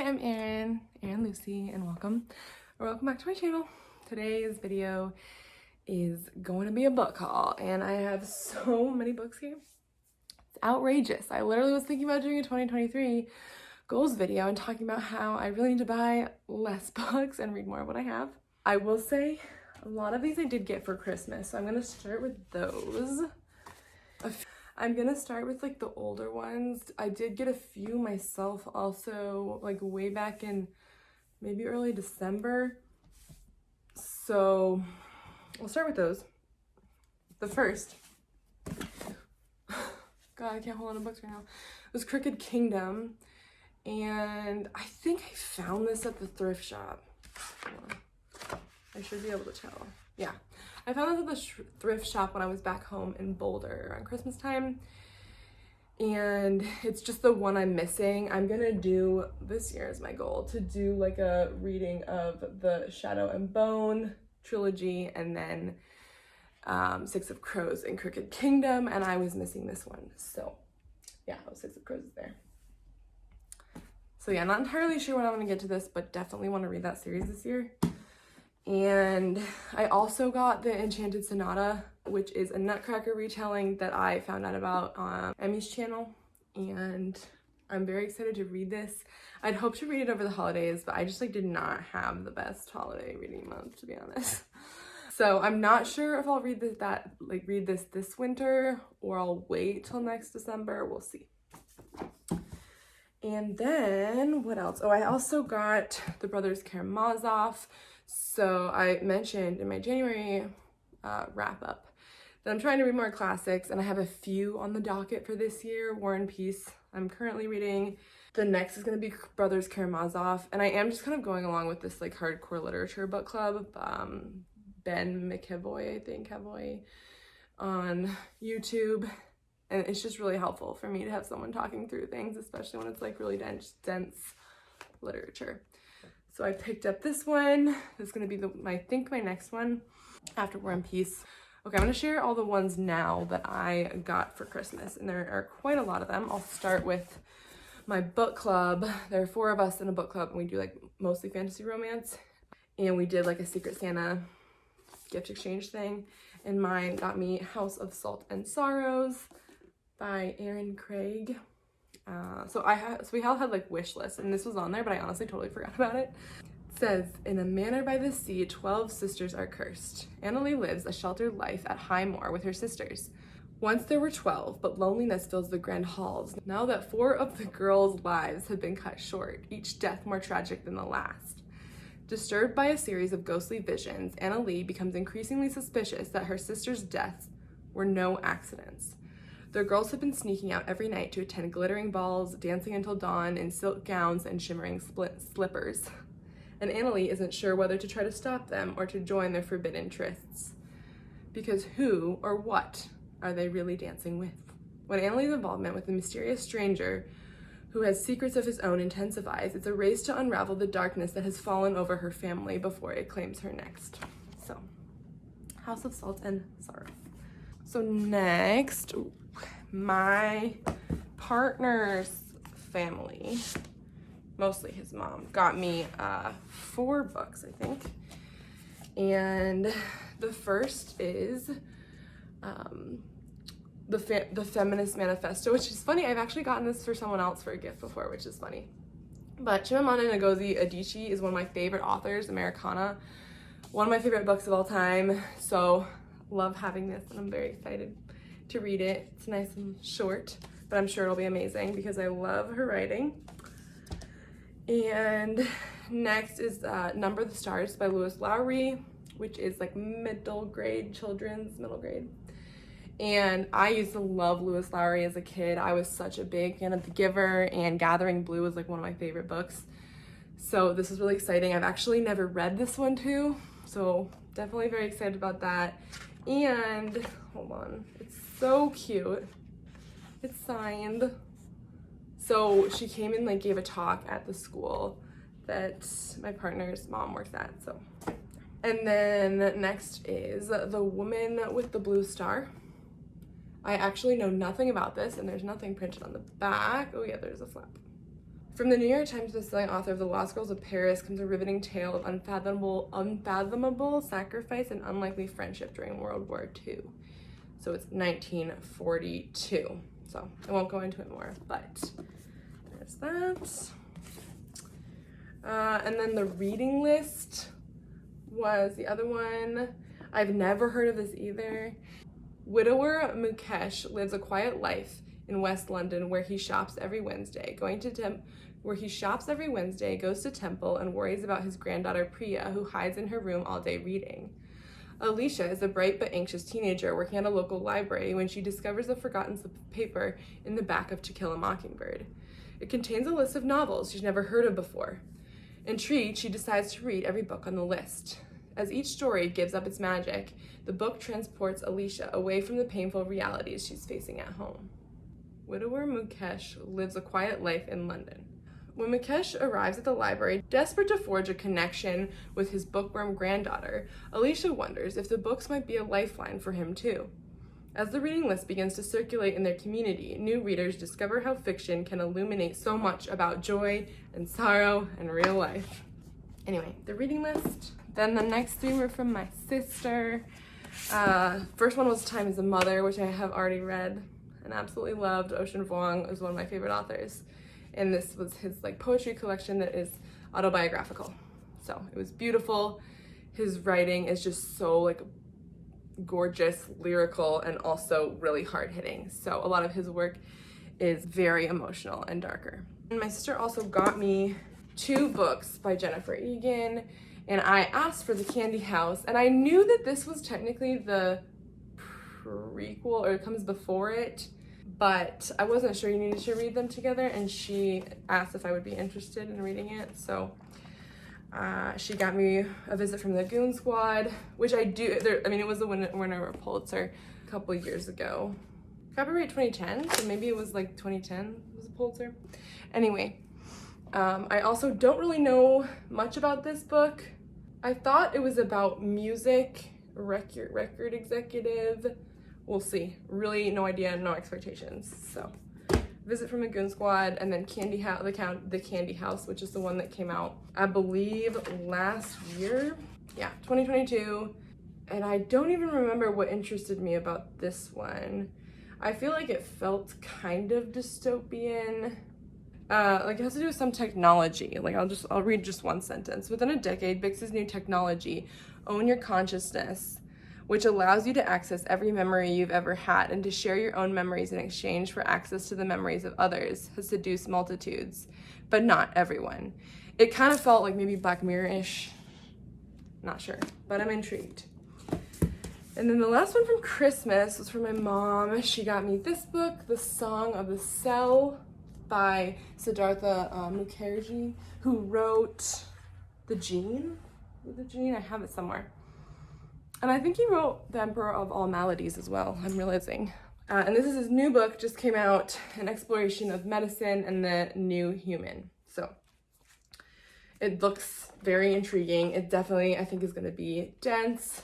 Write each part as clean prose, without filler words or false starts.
I'm Erin Lucy, and welcome back to my channel. Today's video is going to be a book haul, and I have so many books here. It's outrageous. I literally was thinking about doing a 2023 goals video and talking about how I really need to buy less books and read more of what I have. I will say a lot of these I did get for Christmas, so I'm going to start with those. I'm gonna start with like the older ones. I did get a few myself also, like way back in maybe early December. So we'll start with those. The first, God, I can't hold on to books right now. It was Crooked Kingdom, and I think I found this at the thrift shop. I should be able to tell. Yeah, I found this at the thrift shop when I was back home in Boulder around Christmas time, and it's just the one I'm missing. I'm gonna do, this year is my goal, to do like a reading of the Shadow and Bone trilogy and then Six of Crows and Crooked Kingdom, and I was missing this one. So yeah, Six of Crows is there. So yeah, not entirely sure when I'm gonna get to this, but definitely want to read that series this year. And I also got the Enchanted Sonata, which is a Nutcracker retelling that I found out about on Emmy's channel, and I'm very excited to read this. I'd hoped to read it over the holidays, but I just like did not have the best holiday reading month, to be honest. So I'm not sure if I'll read this winter, or I'll wait till next December. We'll see. And then what else? Oh, I also got the Brothers Karamazov. So I mentioned in my January wrap up that I'm trying to read more classics, and I have a few on the docket for this year. War and Peace I'm currently reading. The next is going to be Brothers Karamazov, and I am just kind of going along with this like hardcore literature book club. Ben McEvoy, I think, on YouTube, and it's just really helpful for me to have someone talking through things, especially when it's like really dense literature. So I picked up this one. This is gonna be I think my next one after War and Peace. Okay, I'm gonna share all the ones now that I got for Christmas, and there are quite a lot of them. I'll start with my book club. There are 4 of us in a book club, and we do like mostly fantasy romance. And we did like a Secret Santa gift exchange thing. And mine got me House of Salt and Sorrows by Erin Craig. So we all had like wish lists, and this was on there, but I honestly totally forgot about it. It says, in a manor by the sea, 12 sisters are cursed. Leigh lives a sheltered life at Highmoor with her sisters. Once there were 12, but loneliness fills the grand halls. Now that 4 of the girls' lives have been cut short, each death more tragic than the last. Disturbed by a series of ghostly visions, Leigh becomes increasingly suspicious that her sisters' deaths were no accidents. Their girls have been sneaking out every night to attend glittering balls, dancing until dawn in silk gowns and shimmering slippers. And Leigh isn't sure whether to try to stop them or to join their forbidden trysts. Because who or what are they really dancing with? When Leigh's involvement with a mysterious stranger who has secrets of his own intensifies, it's a race to unravel the darkness that has fallen over her family before it claims her next. So, House of Salt and Sorrow. So next, my partner's family, mostly his mom, got me 4 books, I think. And the first is the Feminist Manifesto, which is funny. I've actually gotten this for someone else for a gift before, which is funny. But Chimamanda Ngozi Adichie is one of my favorite authors, Americana. One of my favorite books of all time. So love having this, and I'm very excited to read it. It's nice and short, but I'm sure it'll be amazing because I love her writing. And next is Number the Stars by Lowry, which is like middle grade. And I used to love Lewis Lowry as a kid. I was such a big fan of The Giver, and Gathering Blue was like one of my favorite books. So this is really exciting. I've actually never read this one too, so definitely very excited about that. And hold on, it's so cute. It's signed. So she came and like gave a talk at the school that my partner's mom works at. So, and then next is The Woman with the Blue Star. I actually know nothing about this, and there's nothing printed on the back. Oh yeah, there's a flap. From the New York Times bestselling author of The Lost Girls of Paris comes a riveting tale of unfathomable sacrifice and unlikely friendship during World War II. So it's 1942. So I won't go into it more, but there's that. And then the reading list was the other one. I've never heard of this either. Widower Mukherjee lives a quiet life in West London where he shops every Wednesday, goes to temple, and worries about his granddaughter Priya, who hides in her room all day reading. Alicia is a bright but anxious teenager working at a local library when she discovers a forgotten slip of paper in the back of To Kill a Mockingbird. It contains a list of novels she's never heard of before. Intrigued, she decides to read every book on the list. As each story gives up its magic, the book transports Alicia away from the painful realities she's facing at home. Widower Mukherjee lives a quiet life in London. When Mukherjee arrives at the library, desperate to forge a connection with his bookworm granddaughter, Alicia wonders if the books might be a lifeline for him too. As the reading list begins to circulate in their community, new readers discover how fiction can illuminate so much about joy and sorrow and real life. Anyway, the reading list. Then the next three were from my sister. First one was Time as a Mother, which I have already read and absolutely loved. Ocean Vuong is one of my favorite authors. And this was his poetry collection that is autobiographical. So it was beautiful. His writing is just so gorgeous, lyrical, and also really hard-hitting. So a lot of his work is very emotional and darker. And my sister also got me 2 books by Jennifer Egan, and I asked for The Candy House, and I knew that this was technically the prequel, or it comes before it, but I wasn't sure you needed to read them together, and she asked if I would be interested in reading it. So she got me A Visit from the Goon Squad, which I do. It was the winner of a Pulitzer a couple years ago. Copyright 2010, so maybe it was 2010 was a Pulitzer. Anyway, I also don't really know much about this book. I thought it was about music, record executive. We'll see. Really no idea, no expectations. So Visit from a Goon Squad, and then The Candy House, which is the one that came out, I believe, last year. Yeah, 2022. And I don't even remember what interested me about this one. I feel like it felt kind of dystopian. It has to do with some technology. I'll read just one sentence. Within a decade, Bix's new technology, Own Your Consciousness, which allows you to access every memory you've ever had and to share your own memories in exchange for access to the memories of others, has seduced multitudes, but not everyone. It kind of felt like maybe Black Mirror-ish. Not sure, but I'm intrigued. And then the last one from Christmas was from my mom. She got me this book, The Song of the Cell by Siddhartha Mukherjee, who wrote The Gene. I have it somewhere. And I think he wrote The Emperor of All Maladies as well, I'm realizing. And this is his new book, just came out, An Exploration of Medicine and the New Human. So it looks very intriguing. It definitely, I think, is going to be dense.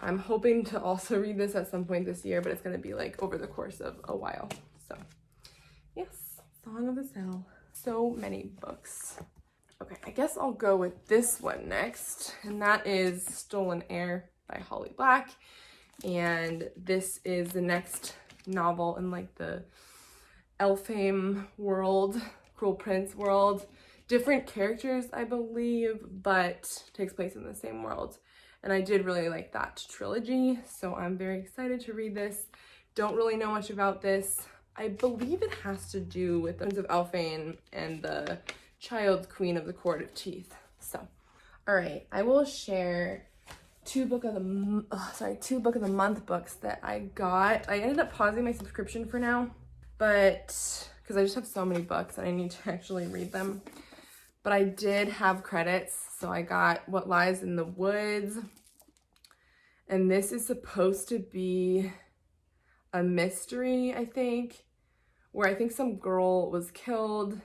I'm hoping to also read this at some point this year, but it's going to be over the course of a while. So yes, Song of the Cell. So many books. Okay, I guess I'll go with this one next, and that is Stolen Heir by Holly Black. And this is the next novel in the Elfame world, Cruel Prince world. Different characters, I believe, but takes place in the same world. And I did really like that trilogy, so I'm very excited to read this. Don't really know much about this. I believe it has to do with the of Elfame and the Child Queen of the Court of Teeth. So, all right, I will share 2 book of the month books that I got. I ended up pausing my subscription for now, but because I just have so many books and I need to actually read them. But I did have credits, so I got What Lies in the Woods. And this is supposed to be a mystery, I think, where I think some girl was killed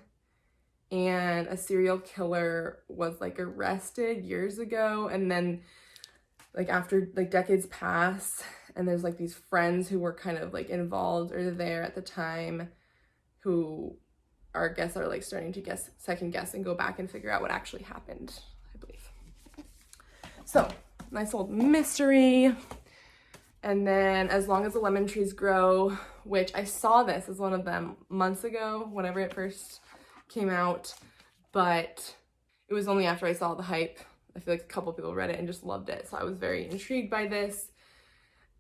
and a serial killer was arrested years ago, and then after decades pass, and there's these friends who were kind of involved or there at the time who our guests are like starting to second guess and go back and figure out what actually happened, I believe. So, nice old mystery. And then As Long as the Lemon Trees Grow, which I saw this as one of them months ago, whenever it first came out, but it was only after I saw the hype. I feel like a couple people read it and just loved it, so I was very intrigued by this.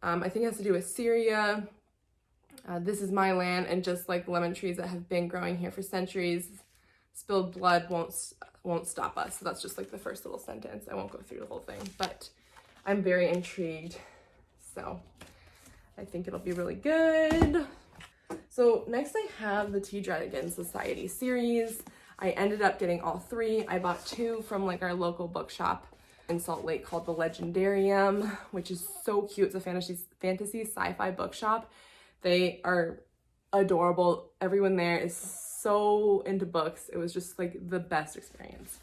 I think it has to do with Syria. This is my land, and just like the lemon trees that have been growing here for centuries, spilled blood won't stop us. So that's just like the first little sentence. I won't go through the whole thing, but I'm very intrigued. So I think it'll be really good. So next I have the Tea Dragon Society series. I ended up getting all 3. I bought 2 from like our local bookshop in Salt Lake called the Legendarium, which is so cute. It's a fantasy sci-fi bookshop. They are adorable. Everyone there is so into books. It was just like the best experience.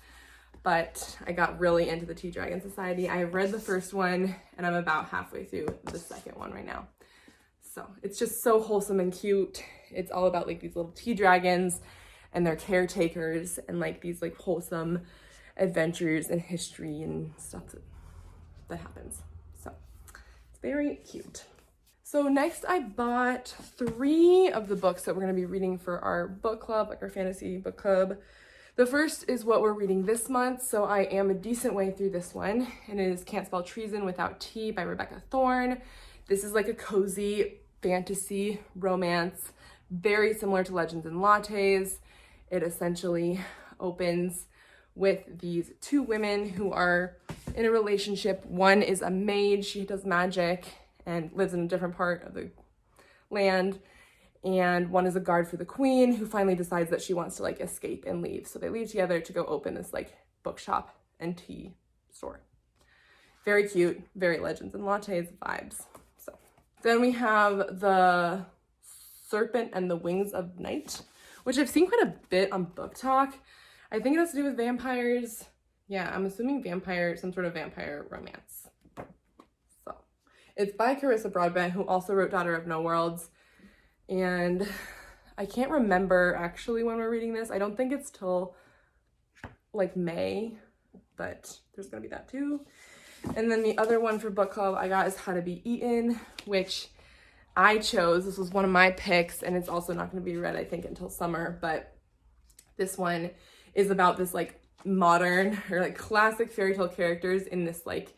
But I got really into the Tea Dragon Society. I read the first one and I'm about halfway through the second one right now. So it's just so wholesome and cute. It's all about like these little tea dragons and their caretakers and like these like wholesome adventures and history and stuff that happens. So it's very cute. So next I bought 3 of the books that we're going to be reading for our book club, like our fantasy book club. The first is what we're reading this month, so I am a decent way through this one, and it is Can't Spell Treason Without T by Rebecca Thorne. This is like a cozy fantasy romance, very similar to Legends and Lattes. It essentially opens with these 2 women who are in a relationship. One is a mage, she does magic and lives in a different part of the land. And one is a guard for the queen who finally decides that she wants to like escape and leave. So they leave together to go open this like bookshop and tea store. Very cute, very Legends and Lattes vibes. So then we have The Serpent and the Wings of Night, which I've seen quite a bit on Book Talk. I think it has to do with vampires. Yeah, I'm assuming some sort of vampire romance. So it's by Carissa Broadbent, who also wrote Daughter of No Worlds. And I can't remember actually when we're reading this. I don't think it's till like May, but there's gonna be that too. And then the other one for book club I got is How to Be Eaten, which I chose. This was one of my picks, and it's also not gonna be read, I think, until summer. But this one is about this like modern or like classic fairy tale characters in this like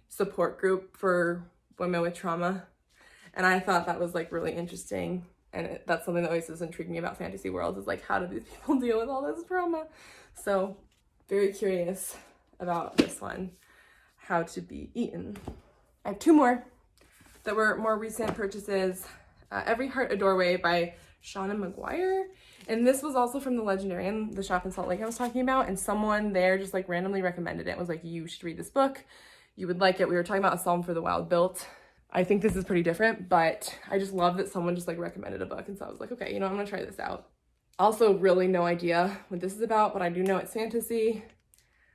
support group for women with trauma. And I thought that was like really interesting. And that's something that always has intrigued me about fantasy worlds, is like, how do these people deal with all this trauma? So very curious about this one, How to Be Eaten. I have 2 more that were more recent purchases. Every Heart a Doorway by Shauna McGuire. And this was also from the Legendarium, the shop in Salt Lake I was talking about. And someone there just like randomly recommended it. Was like, you should read this book. You would like it. We were talking about A Psalm for the Wild Built. I think this is pretty different, but I just love that someone just like recommended a book. And so I was like, okay, I'm gonna try this out. Also really no idea what this is about, but I do know it's fantasy.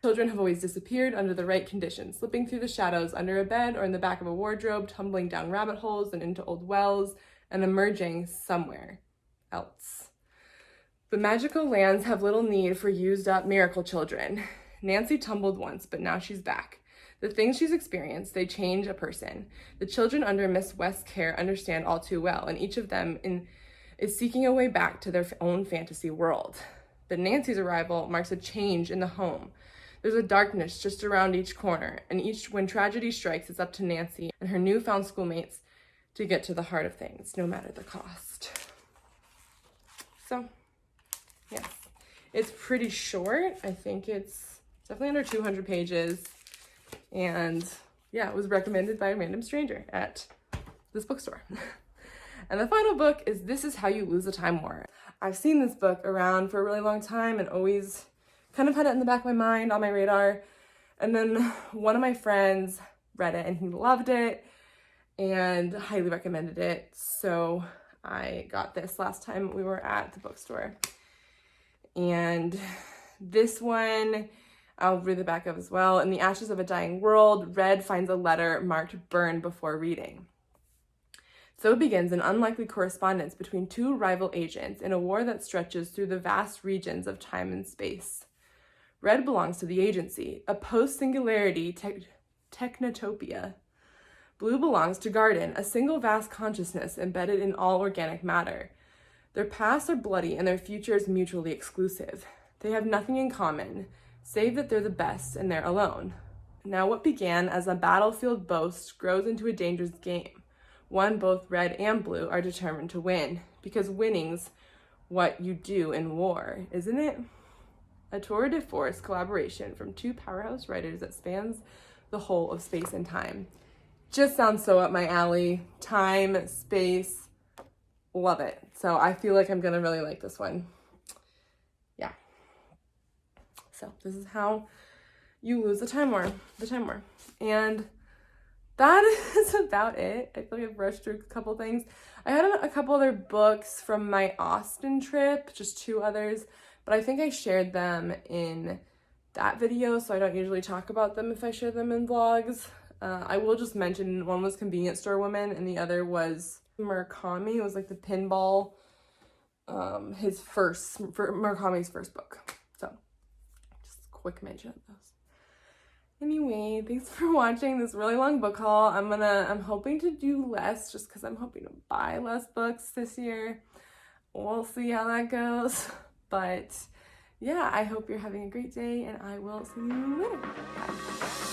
Children have always disappeared under the right conditions, slipping through the shadows under a bed or in the back of a wardrobe, tumbling down rabbit holes and into old wells, and emerging somewhere else. The magical lands have little need for used up miracle children. Nancy tumbled once, but now she's back. The things she's experienced, they change a person. The children under Miss West's care understand all too well, and each of them is seeking a way back to their own fantasy world. But Nancy's arrival marks a change in the home. There's a darkness just around each corner, and when tragedy strikes, it's up to Nancy and her newfound schoolmates to get to the heart of things, no matter the cost. So, yes, it's pretty short. I think it's definitely under 200 pages. And yeah, it was recommended by a random stranger at this bookstore. And the final book is This Is How You Lose a Time War. I've seen this book around for a really long time and always kind of had it in the back of my mind, on my radar. And then one of my friends read it and he loved it and highly recommended it. So I got this last time we were at the bookstore. And this one, I'll read the back of as well. In the ashes of a dying world, Red finds a letter marked burn before reading. So begins an unlikely correspondence between two rival agents in a war that stretches through the vast regions of time and space. Red belongs to the agency, a post-singularity technotopia. Blue belongs to Garden, a single vast consciousness embedded in all organic matter. Their pasts are bloody and their futures mutually exclusive. They have nothing in common, save that they're the best and they're alone. Now what began as a battlefield boast grows into a dangerous game. One both red and blue are determined to win, because winning's what you do in war, isn't it? A tour de force collaboration from two powerhouse writers that spans the whole of space and time. Just sounds so up my alley. Time, space, love it. So I feel like I'm gonna really like this one. Yeah. So this is how you lose the time war. And that is about it. I feel like I've rushed through a couple things. I had a couple other books from my Austin trip, just 2 others, but I think I shared them in that video, so I don't usually talk about them if I share them in vlogs. I will just mention one was Convenience Store Woman and the other was Murakami. It was like the pinball, Murakami's first book. So just a quick mention of those. Anyway, thanks for watching this really long book haul. I'm hoping to do less just because I'm hoping to buy less books this year. We'll see how that goes. But yeah, I hope you're having a great day and I will see you later. Bye.